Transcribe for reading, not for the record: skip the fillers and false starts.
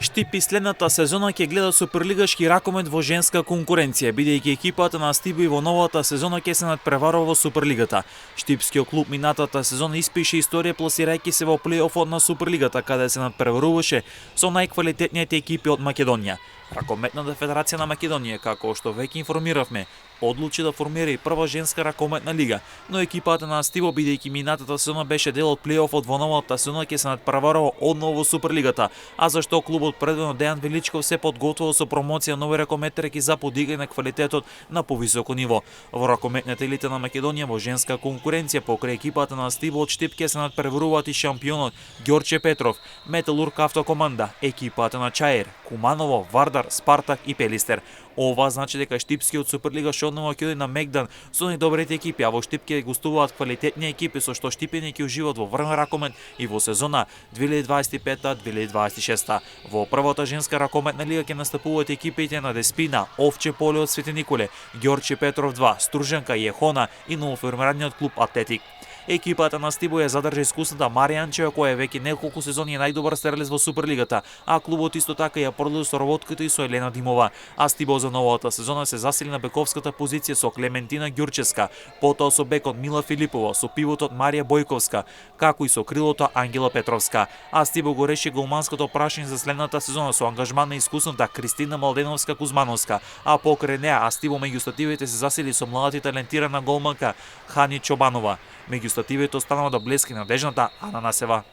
Штипи следната сезона ќе гледа суперлигашки ракомет во женска конкуренција, бидејќи екипата на Стибо и во новата сезона ќе се надпреварува во Суперлигата. Штипскиот клуб минатата сезона испише историја пласирајќи се во плейофот на Суперлигата, каде се надпреваруваше со најквалитетните екипи од Македонија. Ракометната федерација на Македонија, како што веќе информиравме, одлучи да формира и прва женска ракометна лига, но екипата на Стибо, бидејќи минатата сезона беше дел од плейофот во новата сезона, ќе се надпреварува одново во Суперлигата, а зашто клубот предводен Дејан Величков се подготвува со промоција нови ракометареки за подигање на квалитетот на повисоко ниво. Во ракометната елита на Македонија во женска конкуренција покрај екипата на Стибо од Штип ќе се надпреваруваат и шампионот Ѓорче Петров, Металург автокоманда, екипата на Чаир, Куманово, Вардар, Спартак и Пелистер. Ова значи дека Штипскиот Суперлига што однова ќе оди на Мегдан со најдобрите екипи, а во Штип ќе гостуваат квалитетни екипи со што штипени ќе уживаат во врвен ракомет и во сезона 2025-2026. Во првата женска ракометна лига ќе настапуваат екипите на Деспина, Овче поле од Свети Николе, Ѓорче Петров 2, Стружанка, Јехона и новоформираниот клуб Атлетик. Екипата на Стибо ја задржа искусната Марија Анчева, која веќе неколку сезони е најдобар стрелец во Суперлигата, а клубот исто така ја продолжи соработката и со Елена Димова. А Стибо за новата сезона се засили на бековската позиција со Клементина Ѓурчевска, потоа со бекот Мила Филипова, со пивотот Марија Бојковска, како и со крилото Ангела Петровска. А Стибо го реши голманското прашање за следната сезона со ангажман на искусната Кристина Малденовска Кузмановска, а покрај неа Стибо меѓу стативите се засили со младата и талентирана голманка Хани Чобанова. Меѓу стативите останува да блески надежната Ана Насева.